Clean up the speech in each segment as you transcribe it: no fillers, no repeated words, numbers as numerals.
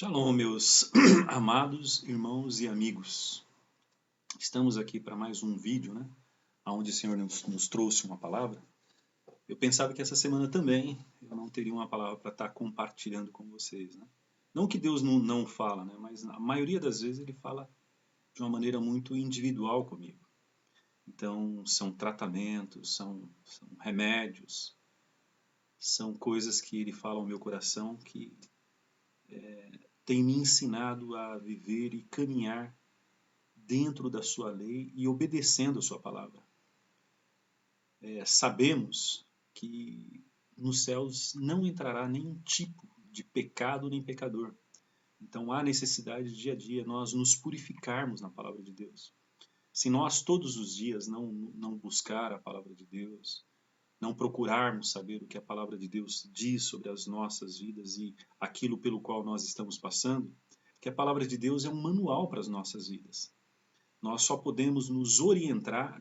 Shalom, meus amados irmãos e amigos. Estamos aqui para mais um vídeo, né? Onde o Senhor nos trouxe uma palavra. Eu pensava que essa semana também eu não teria uma palavra para estar compartilhando com vocês, né? Não que Deus não fala, né? Mas a maioria das vezes Ele fala de uma maneira muito individual comigo. Então, são tratamentos, são remédios, são coisas que Ele fala ao meu coração que tem me ensinado a viver e caminhar dentro da sua lei e obedecendo a sua palavra. Sabemos que nos céus não entrará nenhum tipo de pecado nem pecador. Então há necessidade dia a dia nós nos purificarmos na palavra de Deus. Se nós todos os dias não buscar a palavra de Deus, não procurarmos saber o que a palavra de Deus diz sobre as nossas vidas e aquilo pelo qual nós estamos passando, que a palavra de Deus é um manual para as nossas vidas. Nós só podemos nos orientar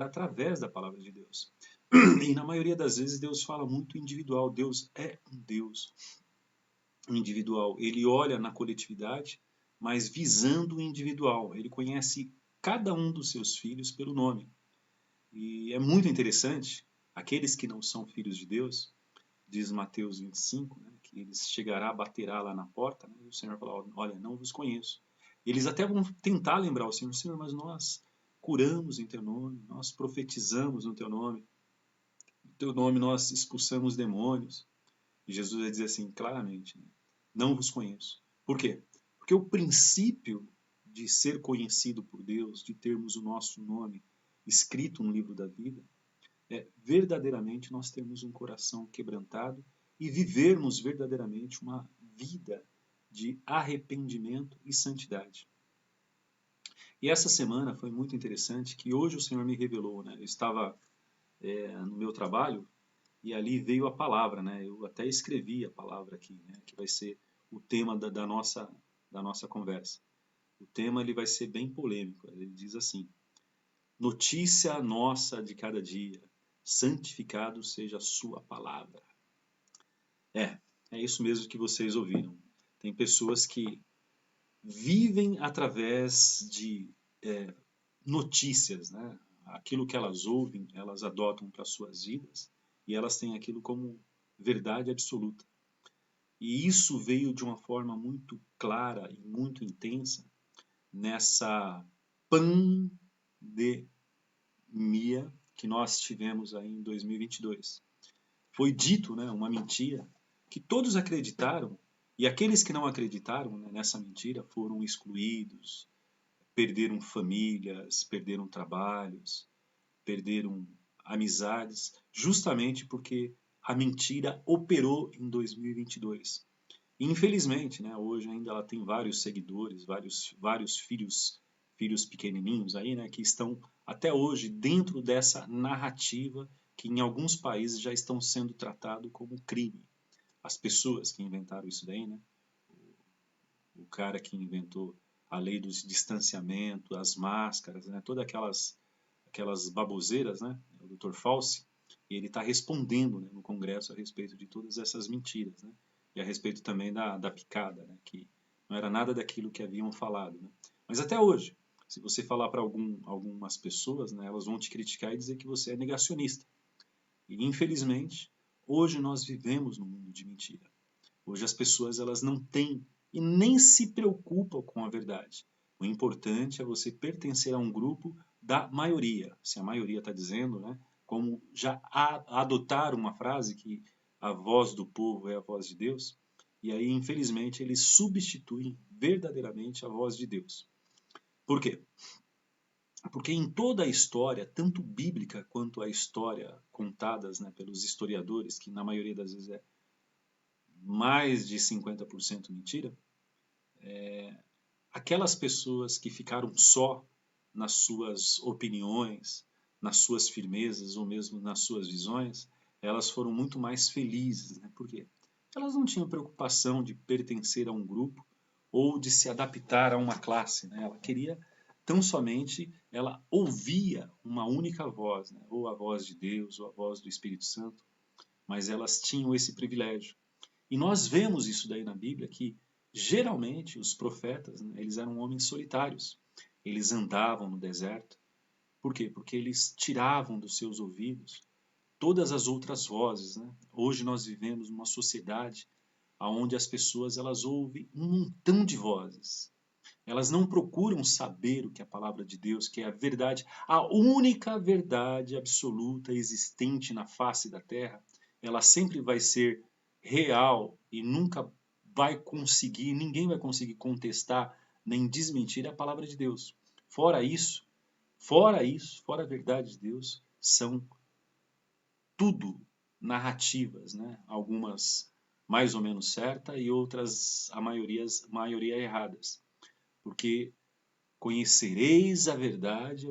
através da palavra de Deus. E na maioria das vezes Deus fala muito individual. Deus é um Deus individual. Ele olha na coletividade, mas visando o individual. Ele conhece cada um dos seus filhos pelo nome. E é muito interessante, aqueles que não são filhos de Deus, diz Mateus 25, né, que eles chegará, baterá lá na porta, né, e o Senhor falará, olha, não vos conheço. Eles até vão tentar lembrar o Senhor, Senhor, mas nós curamos em teu nome, nós profetizamos no teu nome nós expulsamos demônios. E Jesus vai dizer assim, claramente, né, não vos conheço. Por quê? Porque o princípio de ser conhecido por Deus, de termos o nosso nome escrito no livro da vida, é verdadeiramente nós termos um coração quebrantado e vivermos verdadeiramente uma vida de arrependimento e santidade. E essa semana foi muito interessante que hoje o Senhor me revelou, né? Eu estava no meu trabalho e ali veio a palavra, né? Eu até escrevi a palavra aqui, né? Que vai ser o tema da nossa conversa. O tema ele vai ser bem polêmico. Ele diz assim: notícia nossa de cada dia, santificado seja a sua palavra. É isso mesmo que vocês ouviram. Tem pessoas que vivem através de notícias, né? Aquilo que elas ouvem, elas adotam para suas vidas e elas têm aquilo como verdade absoluta. E isso veio de uma forma muito clara e muito intensa nessa pandemia que nós tivemos aí em 2022. Foi dito, né, uma mentira que todos acreditaram e aqueles que não acreditaram, né, nessa mentira foram excluídos, perderam famílias, perderam trabalhos, perderam amizades, justamente porque a mentira operou em 2022. E, infelizmente, né, hoje ainda ela tem vários seguidores, vários filhos pequenininhos aí, né, que estão até hoje dentro dessa narrativa que em alguns países já estão sendo tratado como crime. As pessoas que inventaram isso daí, né, o cara que inventou a lei do distanciamento, as máscaras, né, todas aquelas baboseiras, né, o Dr. Fauci, e ele está respondendo, né, no Congresso a respeito de todas essas mentiras, né, e a respeito também da picada, né, que não era nada daquilo que haviam falado. Né. Mas até hoje, se você falar para algumas pessoas, né, elas vão te criticar e dizer que você é negacionista. E infelizmente, hoje nós vivemos num mundo de mentira. Hoje as pessoas elas não têm e nem se preocupam com a verdade. O importante é você pertencer a um grupo da maioria. Se a maioria está dizendo, né, como já adotar uma frase que a voz do povo é a voz de Deus, e aí infelizmente eles substituem verdadeiramente a voz de Deus. Por quê? Porque em toda a história, tanto bíblica quanto a história contadas, né, pelos historiadores, que na maioria das vezes é mais de 50% mentira, aquelas pessoas que ficaram só nas suas opiniões, nas suas firmezas ou mesmo nas suas visões, elas foram muito mais felizes. Né? Por quê? Elas não tinham preocupação de pertencer a um grupo ou de se adaptar a uma classe. Né? Ela queria tão somente, ela ouvia uma única voz, né? Ou a voz de Deus ou a voz do Espírito Santo, mas elas tinham esse privilégio. E nós vemos isso daí na Bíblia, que Geralmente, os profetas, né, eles eram homens solitários. Eles andavam no deserto. Por quê? Porque eles tiravam dos seus ouvidos todas as outras vozes, né? Hoje nós vivemos numa sociedade onde as pessoas elas ouvem um montão de vozes. Elas não procuram saber o que é a palavra de Deus, que é a verdade, a única verdade absoluta existente na face da terra. Ela sempre vai ser real e nunca vai conseguir, ninguém vai conseguir contestar nem desmentir a palavra de Deus. Fora isso, fora a verdade de Deus, são tudo narrativas, né? Algumas mais ou menos certas e outras, maioria erradas. Porque conhecereis a verdade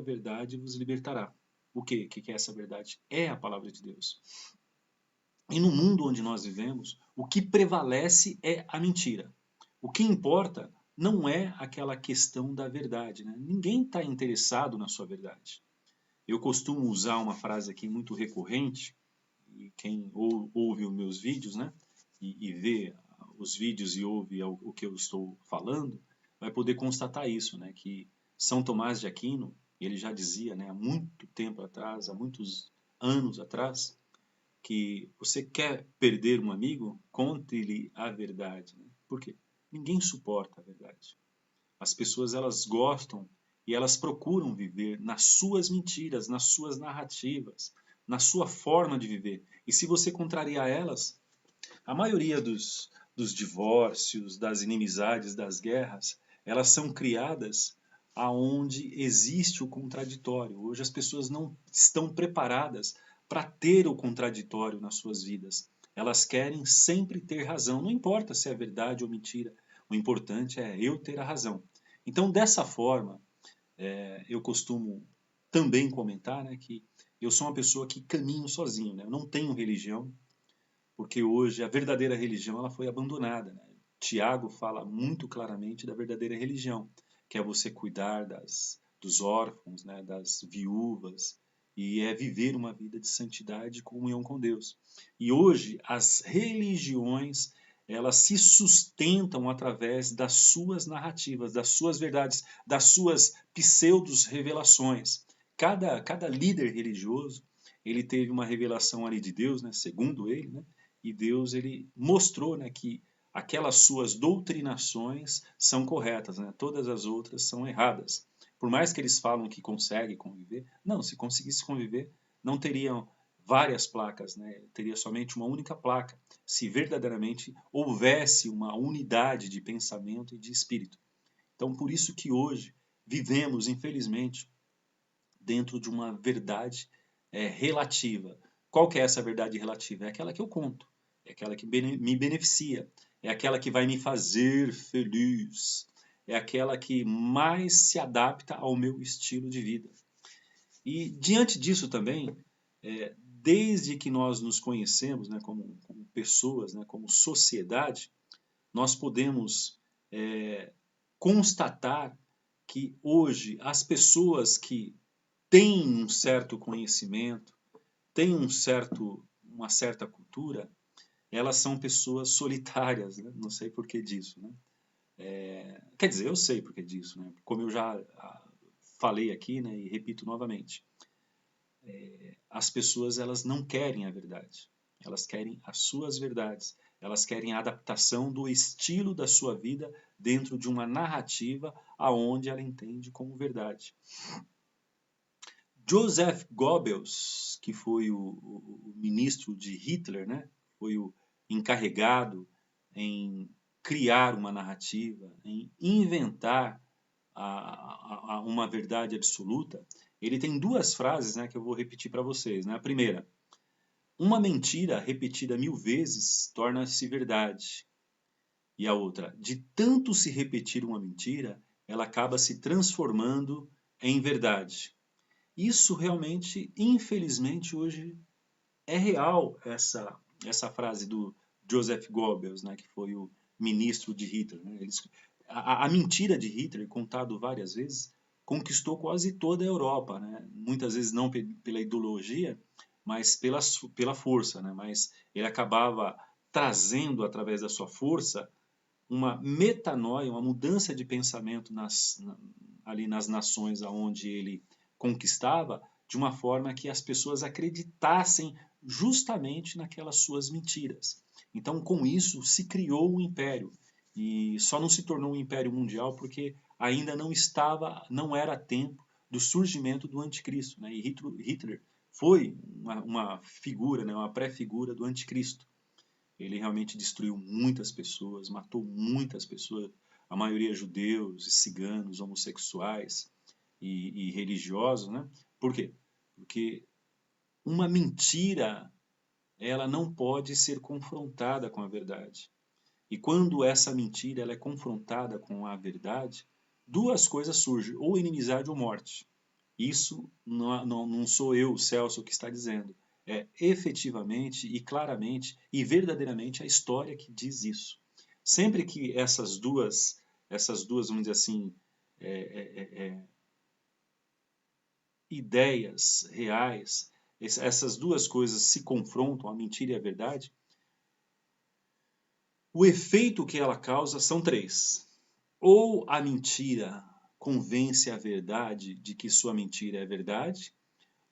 vos libertará. O quê? O que é essa verdade? É a palavra de Deus. E no mundo onde nós vivemos, o que prevalece é a mentira. O que importa não é aquela questão da verdade, né? Ninguém está interessado na sua verdade. Eu costumo usar uma frase aqui muito recorrente, e quem ouve os meus vídeos, né, e vê os vídeos e ouve o que eu estou falando, vai poder constatar isso, né, que São Tomás de Aquino, ele já dizia, né, há muito tempo atrás, há muitos anos atrás, que você quer perder um amigo, conte-lhe a verdade. Né? Por quê? Ninguém suporta a verdade. As pessoas elas gostam e elas procuram viver nas suas mentiras, nas suas narrativas, na sua forma de viver. E se você contrariar elas, a maioria dos divórcios, das inimizades, das guerras, elas são criadas aonde existe o contraditório. Hoje as pessoas não estão preparadas para ter o contraditório nas suas vidas. Elas querem sempre ter razão, não importa se é verdade ou mentira. O importante é eu ter a razão. Então, dessa forma, eu costumo também comentar, né, que eu sou uma pessoa que caminho sozinho, né? Eu não tenho religião, porque hoje a verdadeira religião ela foi abandonada. Né? Tiago fala muito claramente da verdadeira religião, que é você cuidar dos órfãos, né, das viúvas, e é viver uma vida de santidade e comunhão com Deus. E hoje as religiões elas se sustentam através das suas narrativas, das suas verdades, das suas pseudos revelações. Cada líder religioso ele teve uma revelação ali de Deus, né, segundo ele, né, e Deus ele mostrou, né, que aquelas suas doutrinações são corretas, né? Todas as outras são erradas. Por mais que eles falam que conseguem conviver, não, se conseguisse conviver, não teriam várias placas, né? Teria somente uma única placa, se verdadeiramente houvesse uma unidade de pensamento e de espírito. Então, por isso que hoje vivemos, infelizmente, dentro de uma verdade relativa. Qual que é essa verdade relativa? É aquela que eu conto, é aquela que me beneficia, é aquela que vai me fazer feliz, é aquela que mais se adapta ao meu estilo de vida. E diante disso também, desde que nós nos conhecemos, né, como pessoas, né, como sociedade, nós podemos constatar que hoje as pessoas que têm um certo conhecimento, têm uma certa cultura, elas são pessoas solitárias, né? Não sei por que disso, né? Quer dizer, eu sei por que disso, né? Como eu já falei aqui, né, e repito novamente, as pessoas elas não querem a verdade, elas querem as suas verdades, elas querem a adaptação do estilo da sua vida dentro de uma narrativa aonde ela entende como verdade. Joseph Goebbels, que foi o ministro de Hitler, né? Foi o encarregado em criar uma narrativa, em inventar uma verdade absoluta. Ele tem duas frases, né, que eu vou repetir para vocês. Né? A primeira, uma mentira repetida 1000 vezes torna-se verdade. E a outra, de tanto se repetir uma mentira, ela acaba se transformando em verdade. Isso realmente, infelizmente, hoje é real, essa frase do Joseph Goebbels, né, que foi o ministro de Hitler. Né? A mentira de Hitler, contado várias vezes, conquistou quase toda a Europa. Né? Muitas vezes não pela ideologia, mas pela força. Né? Mas ele acabava trazendo, através da sua força, uma metanoia, uma mudança de pensamento ali nas nações aonde ele conquistava, de uma forma que as pessoas acreditassem justamente naquelas suas mentiras. Então, com isso, se criou um império. E só não se tornou um império mundial porque ainda não era tempo do surgimento do anticristo. Né? E Hitler foi uma figura, né? Uma pré-figura do anticristo. Ele realmente destruiu muitas pessoas, matou muitas pessoas, a maioria judeus, ciganos, homossexuais e religiosos, né? Por quê? Porque uma mentira, ela não pode ser confrontada com a verdade. E quando essa mentira ela é confrontada com a verdade, duas coisas surgem, ou inimizade ou morte. Isso não sou eu, Celso, que está dizendo. É efetivamente e claramente e verdadeiramente a história que diz isso. Sempre que essas duas, vamos dizer assim, ideias reais, essas duas coisas se confrontam, a mentira e a verdade, o efeito que ela causa são três. Ou a mentira convence a verdade de que sua mentira é verdade,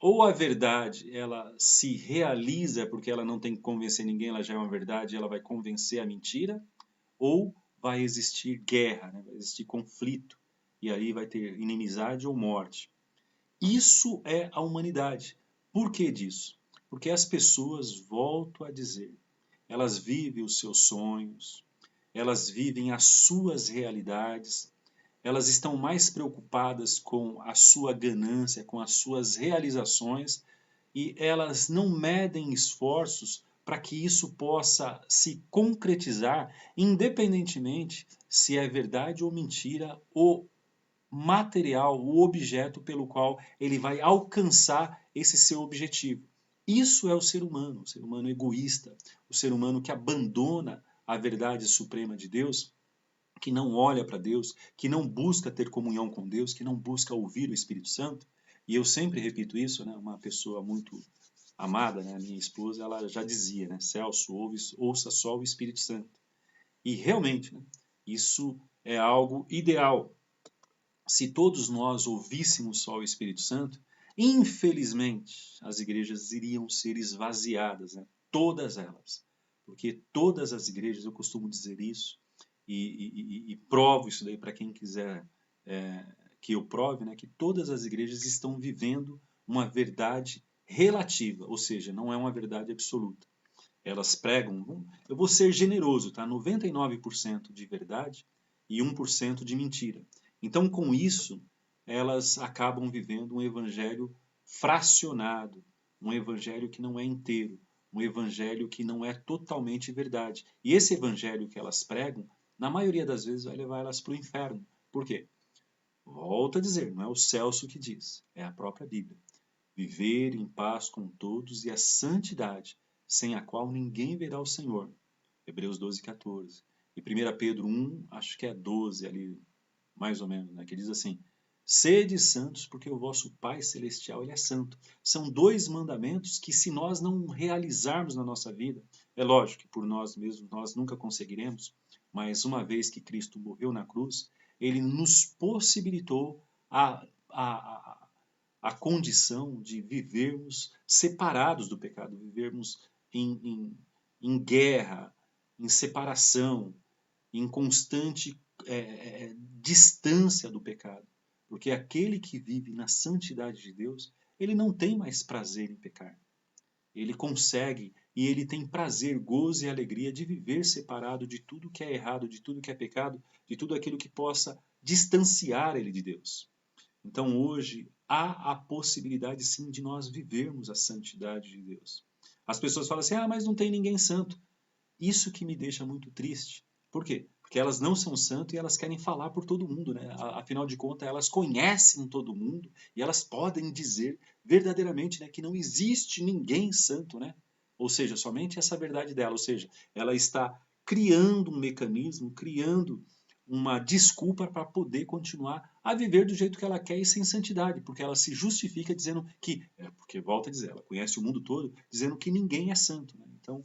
ou a verdade ela se realiza porque ela não tem que convencer ninguém, ela já é uma verdade, ela vai convencer a mentira, ou vai existir guerra, né? Vai existir conflito, e aí vai ter inimizade ou morte. Isso é a humanidade. Por que disso? Porque as pessoas, volto a dizer, elas vivem os seus sonhos, elas vivem as suas realidades, elas estão mais preocupadas com a sua ganância, com as suas realizações, e elas não medem esforços para que isso possa se concretizar, independentemente se é verdade ou mentira, o material, o objeto pelo qual ele vai alcançar esse seu objetivo. Isso é o ser humano egoísta, o ser humano que abandona a verdade suprema de Deus, que não olha para Deus, que não busca ter comunhão com Deus, que não busca ouvir o Espírito Santo. E eu sempre repito isso, né? Uma pessoa muito amada, né? Minha esposa, ela já dizia, né? Celso, ouça só o Espírito Santo. E realmente, né? Isso é algo ideal. Se todos nós ouvíssemos só o Espírito Santo, infelizmente as igrejas iriam ser esvaziadas, né? Todas elas. Porque todas as igrejas, eu costumo dizer isso, e provo isso daí para quem quiser que eu prove, né, que todas as igrejas estão vivendo uma verdade relativa, ou seja, não é uma verdade absoluta. Elas pregam, eu vou ser generoso, tá? 99% de verdade e 1% de mentira. Então, com isso, elas acabam vivendo um evangelho fracionado, um evangelho que não é inteiro, um evangelho que não é totalmente verdade. E esse evangelho que elas pregam, na maioria das vezes, vai levar elas para o inferno. Por quê? Volto a dizer, não é o Celso que diz, é a própria Bíblia. Viver em paz com todos e a santidade, sem a qual ninguém verá o Senhor. Hebreus 12, 14. E 1 Pedro 1, acho que é 12 ali, mais ou menos, né? Que diz assim: sede santos, porque o vosso Pai Celestial ele é santo. São dois mandamentos que, se nós não realizarmos na nossa vida, é lógico que por nós mesmos nós nunca conseguiremos, mas uma vez que Cristo morreu na cruz, ele nos possibilitou a condição de vivermos separados do pecado, vivermos em guerra, em separação, em constante distância do pecado. Porque aquele que vive na santidade de Deus, ele não tem mais prazer em pecar. Ele consegue e ele tem prazer, gozo e alegria de viver separado de tudo que é errado, de tudo que é pecado, de tudo aquilo que possa distanciar ele de Deus. Então hoje há a possibilidade sim de nós vivermos a santidade de Deus. As pessoas falam assim, mas não tem ninguém santo. Isso que me deixa muito triste. Por quê? Porque elas não são santas e elas querem falar por todo mundo, né? Afinal de contas, elas conhecem todo mundo e elas podem dizer verdadeiramente, né, que não existe ninguém santo, né? Ou seja, somente essa verdade dela. Ou seja, ela está criando um mecanismo, criando uma desculpa para poder continuar a viver do jeito que ela quer e sem santidade, porque ela se justifica dizendo que, porque volta a dizer, ela conhece o mundo todo, dizendo que ninguém é santo, né? Então,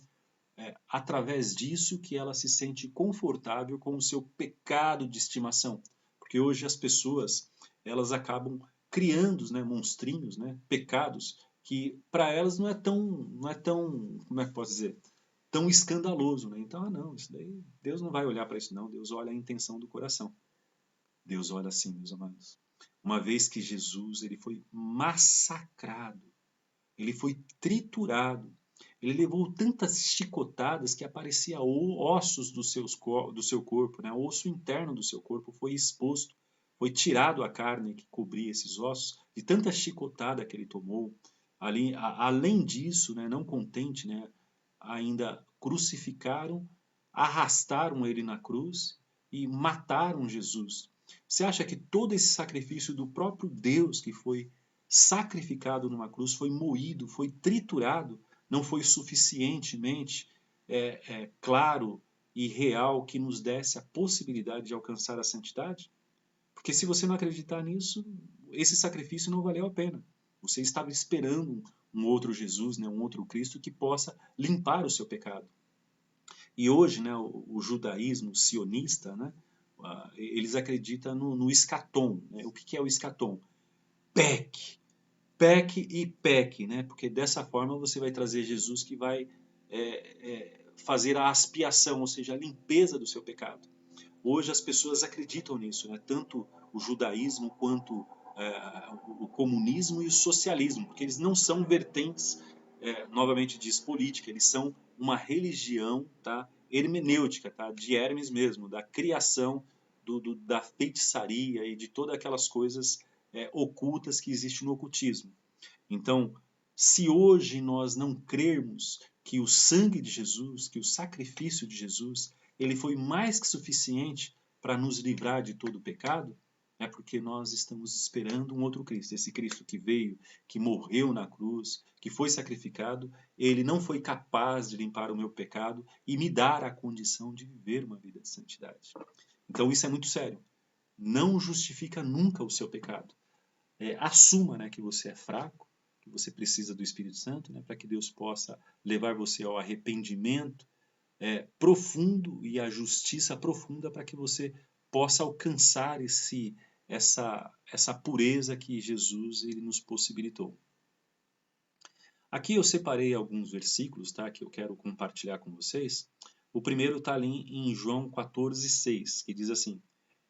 através disso que ela se sente confortável com o seu pecado de estimação. Porque hoje as pessoas, elas acabam criando, né, monstrinhos, né, pecados, que para elas não é tão, como é que posso dizer, tão escandaloso, né? Então, não, isso daí, Deus não vai olhar para isso não, Deus olha a intenção do coração. Deus olha assim, meus amados. Uma vez que Jesus, ele foi massacrado, ele foi triturado, ele levou tantas chicotadas que aparecia ossos do seu corpo, né? O osso interno do seu corpo foi exposto, foi tirado a carne que cobria esses ossos, de tanta chicotada que ele tomou. Além disso, né, não contente, né, ainda crucificaram, arrastaram ele na cruz e mataram Jesus. Você acha que todo esse sacrifício do próprio Deus que foi sacrificado numa cruz, foi moído, foi triturado, não foi suficientemente claro e real que nos desse a possibilidade de alcançar a santidade? Porque se você não acreditar nisso, esse sacrifício não valeu a pena. Você estava esperando um outro Jesus, né, um outro Cristo que possa limpar o seu pecado. E hoje, né, o judaísmo sionista, né, eles acreditam no escatom. Né? O que é o escatom? Peque, peque e peque, né? Porque dessa forma você vai trazer Jesus que vai fazer a expiação, ou seja, a limpeza do seu pecado. Hoje as pessoas acreditam nisso, né? Tanto o judaísmo quanto o comunismo e o socialismo, porque eles não são vertentes, novamente diz, política, eles são uma religião, tá? Hermenêutica, tá? De Hermes mesmo, da criação, da feitiçaria e de todas aquelas coisas ocultas que existem no ocultismo. Então, se hoje nós não crermos que o sangue de Jesus, que o sacrifício de Jesus, ele foi mais que suficiente para nos livrar de todo o pecado, é porque nós estamos esperando um outro Cristo. Esse Cristo que veio, que morreu na cruz, que foi sacrificado, ele não foi capaz de limpar o meu pecado e me dar a condição de viver uma vida de santidade. Então isso é muito sério. Não justifica nunca o seu pecado. Assuma, né, que você é fraco, que você precisa do Espírito Santo, né, para que Deus possa levar você ao arrependimento profundo e à justiça profunda para que você possa alcançar essa pureza que Jesus ele nos possibilitou. Aqui eu separei alguns versículos, tá, que eu quero compartilhar com vocês. O primeiro está ali em João 14,6, que diz assim: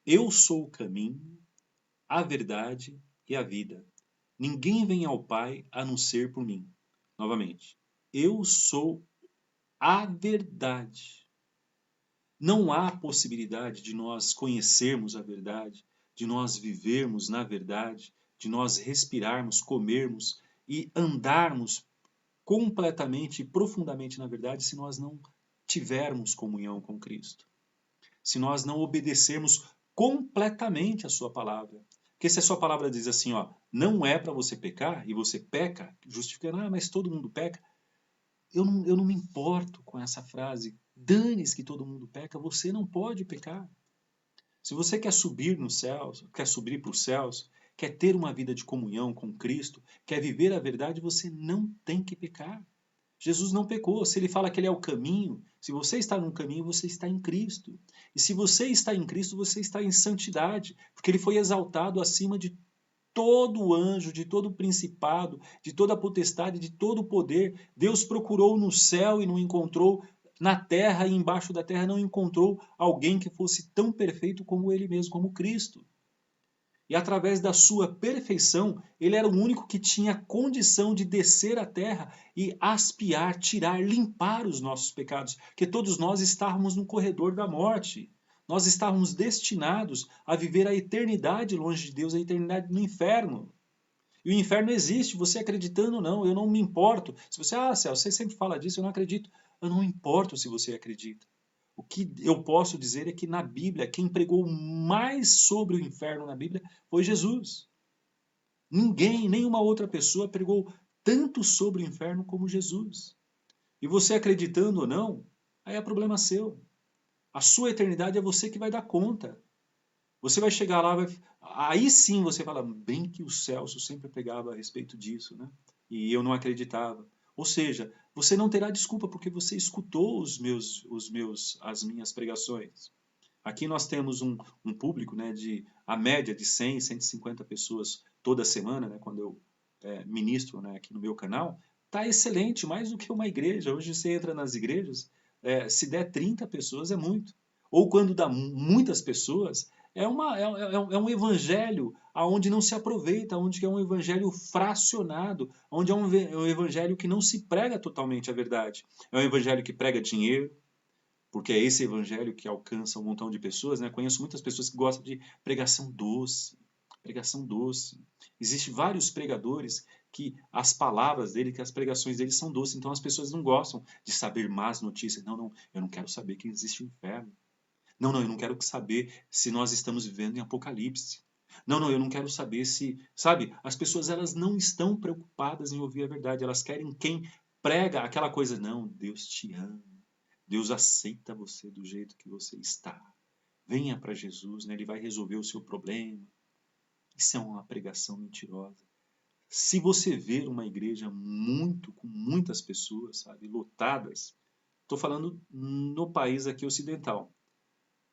Eu sou o caminho, a verdade e a vida. Ninguém vem ao Pai a não ser por mim. Novamente, eu sou a verdade. Não há possibilidade de nós conhecermos a verdade, de nós vivermos na verdade, de nós respirarmos, comermos e andarmos completamente e profundamente na verdade se nós não tivermos comunhão com Cristo. Se nós não obedecermos completamente a sua palavra. Porque se a sua palavra diz assim, ó, não é para você pecar, e você peca, justificando, mas todo mundo peca, eu não me importo com essa frase, dane-se que todo mundo peca, você não pode pecar. Se você quer subir nos céus, quer subir para os céus, quer ter uma vida de comunhão com Cristo, quer viver a verdade, você não tem que pecar. Jesus não pecou. Se ele fala que ele é o caminho, se você está no caminho, você está em Cristo. E se você está em Cristo, você está em santidade, porque ele foi exaltado acima de todo anjo, de todo principado, de toda potestade, de todo poder. Deus procurou no céu e não encontrou, na terra e embaixo da terra não encontrou alguém que fosse tão perfeito como ele mesmo, como Cristo. E através da sua perfeição, ele era o único que tinha condição de descer à terra e aspiar, tirar, limpar os nossos pecados, porque todos nós estávamos no corredor da morte. Nós estávamos destinados a viver a eternidade longe de Deus, a eternidade no inferno. E o inferno existe, você acreditando ou não, eu não me importo. Se você, Celso, você sempre fala disso, eu não acredito. Eu não importo se você acredita. O que eu posso dizer é que na Bíblia, quem pregou mais sobre o inferno na Bíblia foi Jesus. Ninguém, nenhuma outra pessoa pregou tanto sobre o inferno como Jesus. E você acreditando ou não, aí é problema seu. A sua eternidade é você que vai dar conta. Você vai chegar lá, aí sim você fala, bem que o Celso sempre pregava a respeito disso, né? E eu não acreditava. Ou seja, você não terá desculpa porque você escutou as minhas pregações. Aqui nós temos um público, né, a média de 100, 150 pessoas toda semana, né, quando eu ministro, né, aqui no meu canal. Tá excelente, mais do que uma igreja. Hoje você entra nas igrejas, se der 30 pessoas é muito. Ou quando dá muitas pessoas, é um evangelho onde não se aproveita, onde é um evangelho fracionado, onde é um evangelho que não se prega totalmente a verdade. É um evangelho que prega dinheiro, porque é esse evangelho que alcança um montão de pessoas, né? Conheço muitas pessoas que gostam de pregação doce, pregação doce. Existem vários pregadores que as palavras dele, que as pregações dele são doces, então as pessoas não gostam de saber más notícias. Não, não, eu não quero saber que existe o inferno. Não, não, eu não quero saber se nós estamos vivendo em Apocalipse. Não, não, eu não quero saber se, sabe, as pessoas elas não estão preocupadas em ouvir a verdade, elas querem quem prega aquela coisa, não, Deus te ama. Deus aceita você do jeito que você está. Venha para Jesus, né? Ele vai resolver o seu problema. Isso é uma pregação mentirosa. Se você ver uma igreja com muitas pessoas, sabe, lotadas, estou falando no país aqui ocidental,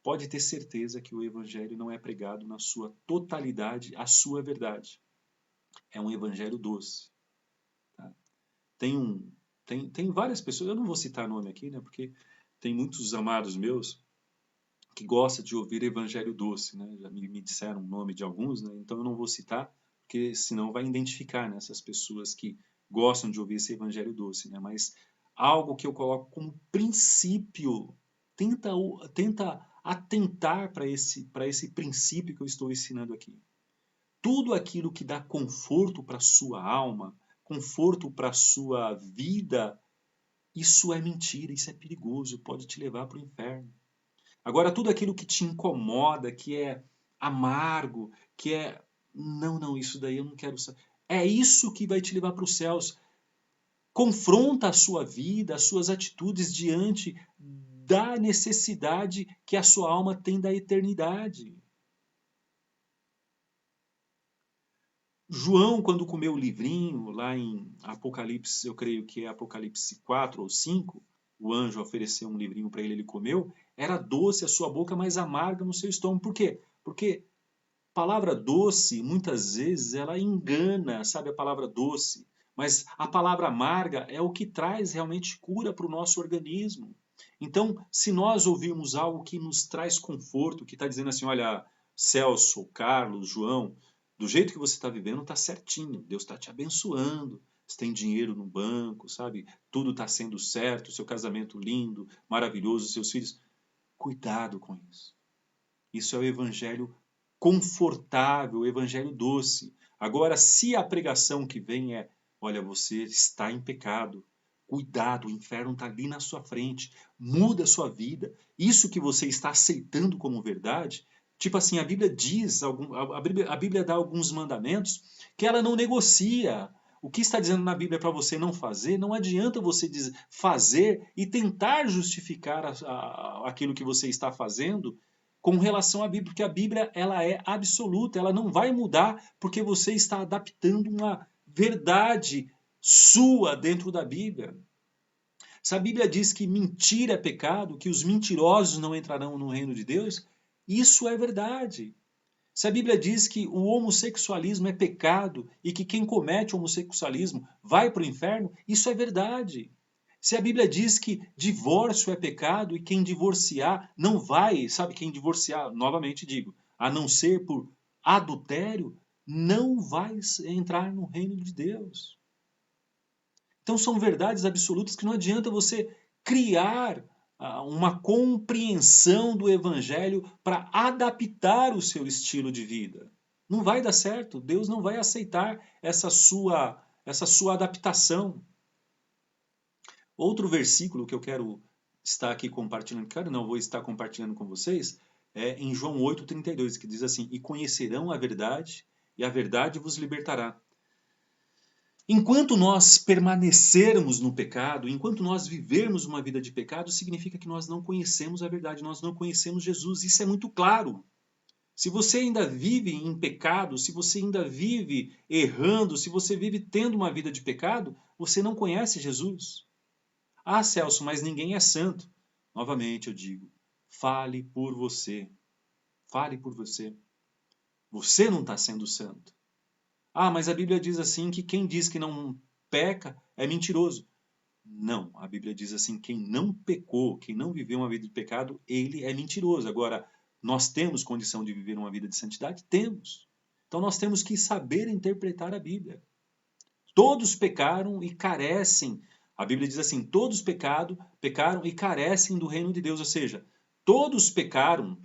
pode ter certeza que o evangelho não é pregado na sua totalidade, a sua verdade. É um evangelho doce. Tá? Tem várias pessoas, eu não vou citar nome aqui, né, porque tem muitos amados meus que gostam de ouvir evangelho doce, né? Já me disseram o nome de alguns, né? Então eu não vou citar, porque senão vai identificar, né, essas pessoas que gostam de ouvir esse evangelho doce, né? Mas algo que eu coloco como princípio, tenta atentar para esse princípio que eu estou ensinando aqui. Tudo aquilo que dá conforto para a sua alma, conforto para a sua vida, isso é mentira, isso é perigoso, pode te levar para o inferno. Agora, tudo aquilo que te incomoda, que é amargo, que é. Não, não, isso daí eu não quero saber. É isso que vai te levar para os céus. Confronta a sua vida, as suas atitudes diante da necessidade que a sua alma tem da eternidade. João, quando comeu o livrinho, lá em Apocalipse, eu creio que é Apocalipse 4 ou 5, o anjo ofereceu um livrinho para ele, ele comeu, era doce a sua boca, mas amarga no seu estômago. Por quê? Porque a palavra doce, muitas vezes, ela engana, sabe, a palavra doce. Mas a palavra amarga é o que traz realmente cura para o nosso organismo. Então, se nós ouvirmos algo que nos traz conforto, que está dizendo assim, olha, Celso, Carlos, João, do jeito que você está vivendo está certinho, Deus está te abençoando, você tem dinheiro no banco, sabe? Tudo está sendo certo, seu casamento lindo, maravilhoso, seus filhos. Cuidado com isso. Isso é o evangelho confortável, o evangelho doce. Agora, se a pregação que vem é, olha, você está em pecado, cuidado, o inferno está ali na sua frente, muda a sua vida. Isso que você está aceitando como verdade, tipo assim, a Bíblia diz, a Bíblia dá alguns mandamentos que ela não negocia. O que está dizendo na Bíblia para você não fazer, não adianta você fazer e tentar justificar aquilo que você está fazendo com relação à Bíblia, porque a Bíblia ela é absoluta, ela não vai mudar porque você está adaptando uma verdade sua dentro da Bíblia. Se a Bíblia diz que mentira é pecado, que os mentirosos não entrarão no reino de Deus, isso é verdade. Se a Bíblia diz que o homossexualismo é pecado e que quem comete homossexualismo vai para o inferno, isso é verdade. Se a Bíblia diz que divórcio é pecado e quem divorciar não vai, sabe, quem divorciar, novamente digo, a não ser por adultério, não vai entrar no reino de Deus. Então são verdades absolutas que não adianta você criar uma compreensão do evangelho para adaptar o seu estilo de vida. Não vai dar certo, Deus não vai aceitar essa sua adaptação. Outro versículo que eu quero estar aqui compartilhando, vou estar compartilhando com vocês, é em João 8,32, que diz assim, e conhecerão a verdade, e a verdade vos libertará. Enquanto nós permanecermos no pecado, enquanto nós vivermos uma vida de pecado, significa que nós não conhecemos a verdade, nós não conhecemos Jesus. Isso é muito claro. Se você ainda vive em pecado, se você ainda vive errando, se você vive tendo uma vida de pecado, você não conhece Jesus. Ah, Celso, mas ninguém é santo. Novamente eu digo, fale por você. Fale por você. Você não está sendo santo. Ah, mas a Bíblia diz assim que quem diz que não peca é mentiroso. Não, a Bíblia diz assim, quem não pecou, quem não viveu uma vida de pecado, ele é mentiroso. Agora, nós temos condição de viver uma vida de santidade? Temos. Então nós temos que saber interpretar a Bíblia. Todos pecaram e carecem. A Bíblia diz assim, todos pecaram e carecem do reino de Deus. Ou seja, todos pecaram,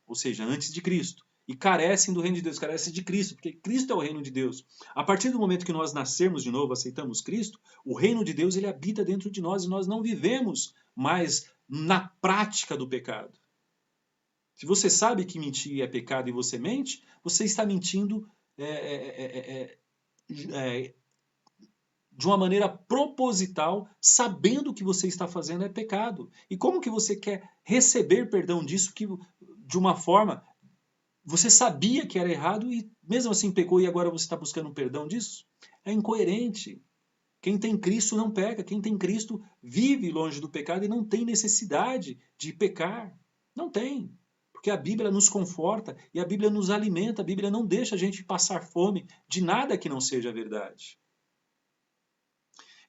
ou seja, antes de Cristo. E carecem do reino de Deus, carecem de Cristo, porque Cristo é o reino de Deus. A partir do momento que nós nascermos de novo, aceitamos Cristo, o reino de Deus ele habita dentro de nós e nós não vivemos mais na prática do pecado. Se você sabe que mentir é pecado e você mente, você está mentindo de uma maneira proposital, sabendo que você está fazendo é pecado. E como que você quer receber perdão disso que de uma forma você sabia que era errado e mesmo assim pecou e agora você está buscando perdão disso? É incoerente. Quem tem Cristo não peca, quem tem Cristo vive longe do pecado e não tem necessidade de pecar. Não tem. Porque a Bíblia nos conforta e a Bíblia nos alimenta, a Bíblia não deixa a gente passar fome de nada que não seja verdade.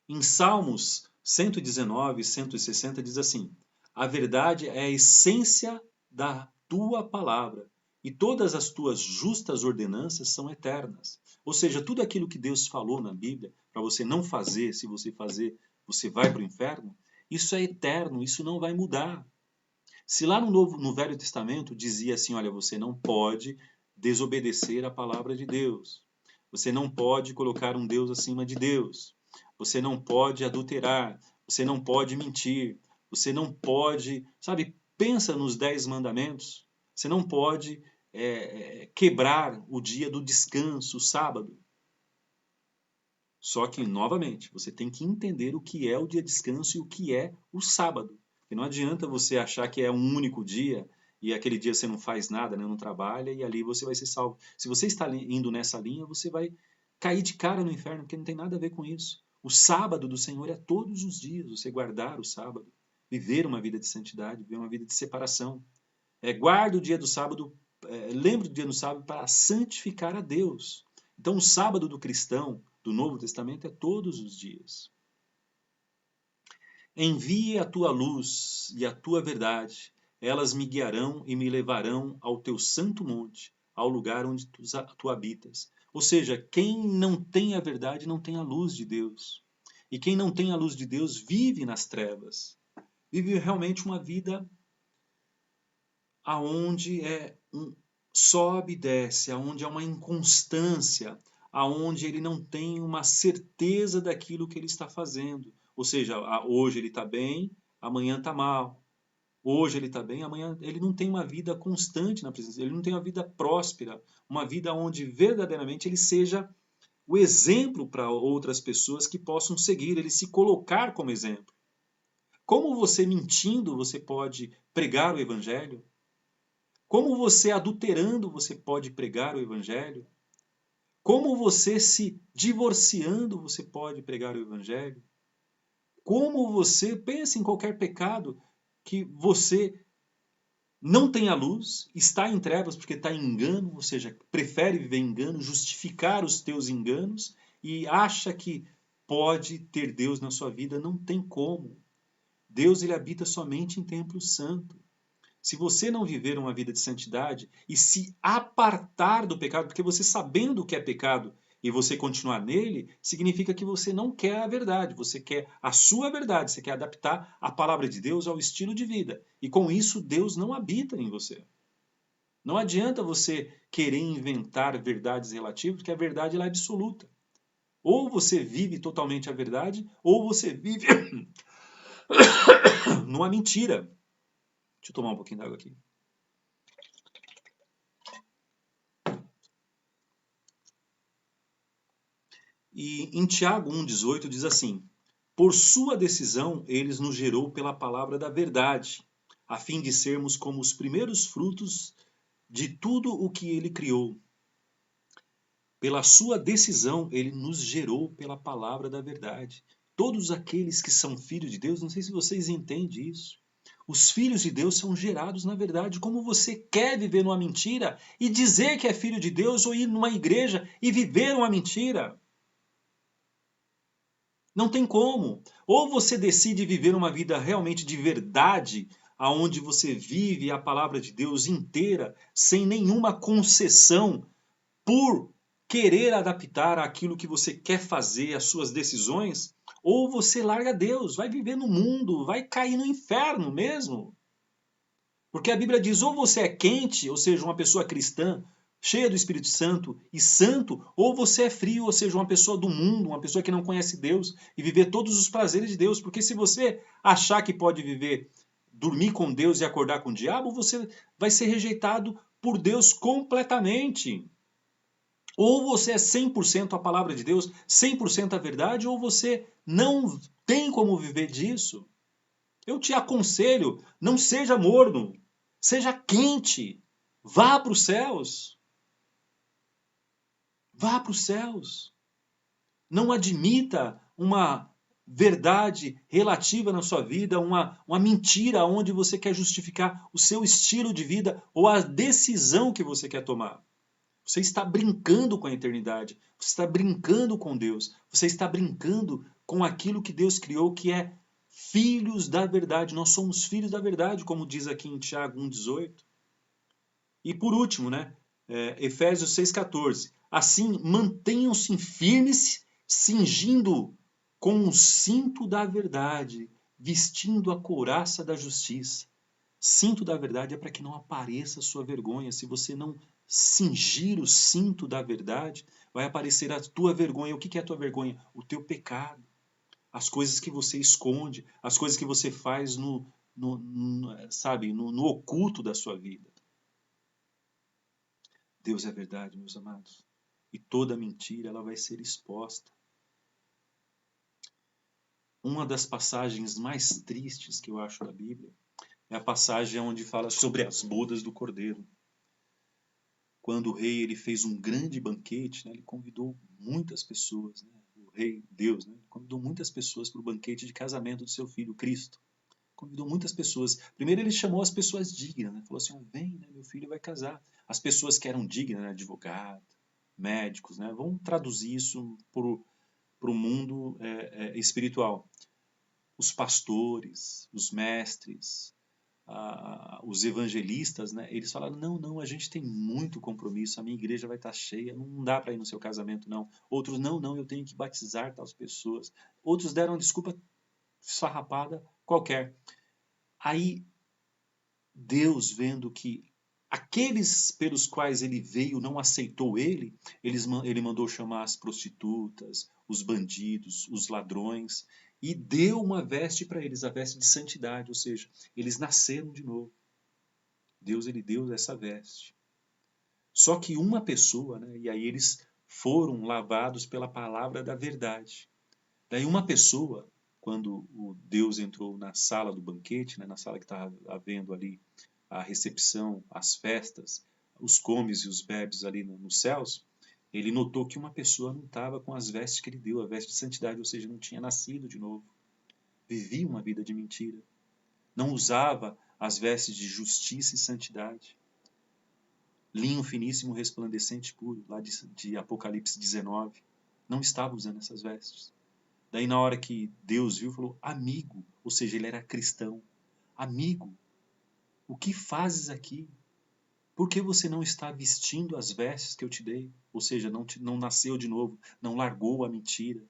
Em Salmos 119, 160 diz assim: a verdade é a essência da tua palavra, e todas as tuas justas ordenanças são eternas. Ou seja, tudo aquilo que Deus falou na Bíblia, para você não fazer, se você fazer, você vai para o inferno, isso é eterno, isso não vai mudar. Se lá no Velho Testamento dizia assim, olha, você não pode desobedecer a palavra de Deus. Você não pode colocar um Deus acima de Deus. Você não pode adulterar. Você não pode mentir. Você não pode, sabe, pensa nos 10 mandamentos. Você não pode quebrar o dia do descanso, o sábado. Só que, novamente, você tem que entender o que é o dia de descanso e o que é o sábado. Porque não adianta você achar que é um único dia e aquele dia você não faz nada, né, não trabalha e ali você vai ser salvo. Se você está indo nessa linha, você vai cair de cara no inferno, porque não tem nada a ver com isso. O sábado do Senhor é todos os dias, você guardar o sábado, viver uma vida de santidade, viver uma vida de separação. Guarda o dia do sábado, lembre do dia do sábado para santificar a Deus. Então o sábado do cristão, do Novo Testamento, é todos os dias. Envie a tua luz e a tua verdade, elas me guiarão e me levarão ao teu santo monte, ao lugar onde tu habitas. Ou seja, quem não tem a verdade não tem a luz de Deus. E quem não tem a luz de Deus vive nas trevas. Vive realmente uma vida aonde sobe e desce, aonde há uma inconstância, aonde ele não tem uma certeza daquilo que ele está fazendo. Ou seja, hoje ele está bem, amanhã está mal. Hoje ele está bem, amanhã ele não tem uma vida constante na presença, ele não tem uma vida próspera, uma vida onde verdadeiramente ele seja o exemplo para outras pessoas que possam seguir, ele se colocar como exemplo. Como você mentindo, você pode pregar o evangelho? Como você adulterando, você pode pregar o evangelho? Como você se divorciando, você pode pregar o evangelho? Como você pensa em qualquer pecado que você não tem a luz, está em trevas porque está em engano, ou seja, prefere viver em engano, justificar os teus enganos e acha que pode ter Deus na sua vida, não tem como. Deus ele habita somente em templo santo. Se você não viver uma vida de santidade e se apartar do pecado, porque você sabendo o que é pecado e você continuar nele, significa que você não quer a verdade, você quer a sua verdade, você quer adaptar a palavra de Deus ao estilo de vida. E com isso Deus não habita em você. Não adianta você querer inventar verdades relativas, porque a verdade ela é absoluta. Ou você vive totalmente a verdade, ou você vive numa mentira. Deixa eu tomar um pouquinho d'água aqui. E em Tiago 1,18 diz assim: por sua decisão, eles nos gerou pela palavra da verdade, a fim de sermos como os primeiros frutos de tudo o que ele criou. Pela sua decisão, ele nos gerou pela palavra da verdade. Todos aqueles que são filhos de Deus, não sei se vocês entendem isso. Os filhos de Deus são gerados na verdade. Como você quer viver numa mentira e dizer que é filho de Deus ou ir numa igreja e viver uma mentira? Não tem como. Ou você decide viver uma vida realmente de verdade, aonde você vive a palavra de Deus inteira, sem nenhuma concessão, por querer adaptar aquilo que você quer fazer, as suas decisões, ou você larga Deus, vai viver no mundo, vai cair no inferno mesmo. Porque a Bíblia diz, ou você é quente, ou seja, uma pessoa cristã, cheia do Espírito Santo e santo, ou você é frio, ou seja, uma pessoa do mundo, uma pessoa que não conhece Deus e viver todos os prazeres de Deus. Porque se você achar que pode viver, dormir com Deus e acordar com o diabo, você vai ser rejeitado por Deus completamente. Ou você é 100% a palavra de Deus, 100% a verdade, ou você não tem como viver disso. Eu te aconselho, não seja morno, seja quente, vá para os céus. Vá para os céus. Não admita uma verdade relativa na sua vida, uma mentira onde você quer justificar o seu estilo de vida ou a decisão que você quer tomar. Você está brincando com a eternidade. Você está brincando com Deus. Você está brincando com aquilo que Deus criou, que é filhos da verdade. Nós somos filhos da verdade, como diz aqui em Tiago 1,18. E por último, né? Efésios 6,14. Assim, mantenham-se firmes, cingindo com o cinto da verdade, vestindo a couraça da justiça. Cinto da verdade é para que não apareça a sua vergonha. Se você não cingir o cinto da verdade, vai aparecer a tua vergonha. O que é a tua vergonha? O teu pecado. As coisas que você esconde, as coisas que você faz no oculto da sua vida. Deus é verdade, meus amados. E toda mentira ela vai ser exposta. Uma das passagens mais tristes que eu acho da Bíblia é a passagem onde fala sobre as bodas do Cordeiro. Quando o rei ele fez um grande banquete, né, ele convidou muitas pessoas, né, o rei Deus, né, convidou muitas pessoas para o banquete de casamento do seu filho Cristo. Convidou muitas pessoas. Primeiro ele chamou as pessoas dignas, né, falou assim, vem, né, meu filho vai casar. As pessoas que eram dignas, né, advogado, médicos, né, vamos traduzir isso para o mundo espiritual. Os pastores, os mestres, os evangelistas, né, eles falaram, não, a gente tem muito compromisso, a minha igreja vai estar cheia, não dá para ir no seu casamento, não. Outros, não, eu tenho que batizar tais pessoas. Outros deram uma desculpa esfarrapada qualquer. Aí, Deus, vendo que aqueles pelos quais ele veio não aceitou ele, ele mandou chamar as prostitutas, os bandidos, os ladrões, e deu uma veste para eles, a veste de santidade, ou seja, eles nasceram de novo. Deus ele deu essa veste. Só que uma pessoa, né, e aí eles foram lavados pela palavra da verdade. Daí uma pessoa, quando o Deus entrou na sala do banquete, né, na sala que estava havendo ali a recepção, as festas, os comes e os bebes ali nos céus, ele notou que uma pessoa não estava com as vestes que ele deu, a veste de santidade, ou seja, não tinha nascido de novo. Vivia uma vida de mentira. Não usava as vestes de justiça e santidade. Linho finíssimo, resplandecente, puro, lá de Apocalipse 19. Não estava usando essas vestes. Daí na hora que Deus viu, falou, amigo, ou seja, ele era cristão. Amigo, o que fazes aqui? Por que você não está vestindo as vestes que eu te dei? Ou seja, não nasceu de novo, não largou a mentira,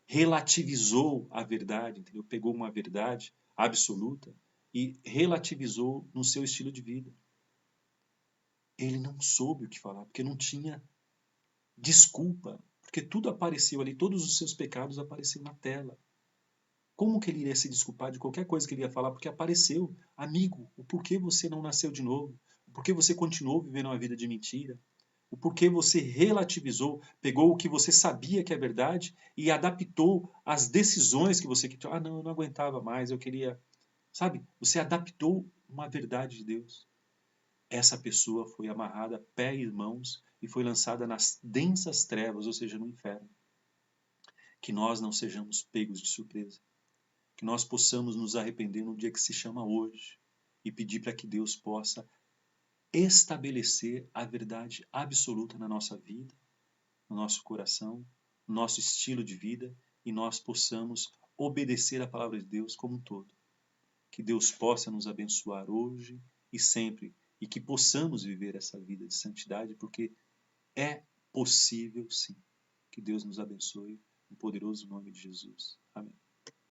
relativizou a verdade, entendeu? Pegou uma verdade absoluta e relativizou no seu estilo de vida. Ele não soube o que falar, porque não tinha desculpa, porque tudo apareceu ali, todos os seus pecados apareceram na tela. Como que ele iria se desculpar de qualquer coisa que ele ia falar? Porque apareceu. Amigo, o porquê você não nasceu de novo? O porquê você continuou vivendo uma vida de mentira? O porquê você relativizou, pegou o que você sabia que é verdade e adaptou às decisões que você queria. Ah, não, eu não aguentava mais, eu queria... Sabe? Você adaptou uma verdade de Deus. essa pessoa foi amarrada a pé e mãos e foi lançada nas densas trevas, ou seja, no inferno. Que nós não sejamos pegos de surpresa. Que nós possamos nos arrepender no dia que se chama hoje e pedir para que Deus possa estabelecer a verdade absoluta na nossa vida, no nosso coração, no nosso estilo de vida e nós possamos obedecer a palavra de Deus como um todo. Que Deus possa nos abençoar hoje e sempre e que possamos viver essa vida de santidade, porque é possível sim. Que Deus nos abençoe no poderoso nome de Jesus. Amém.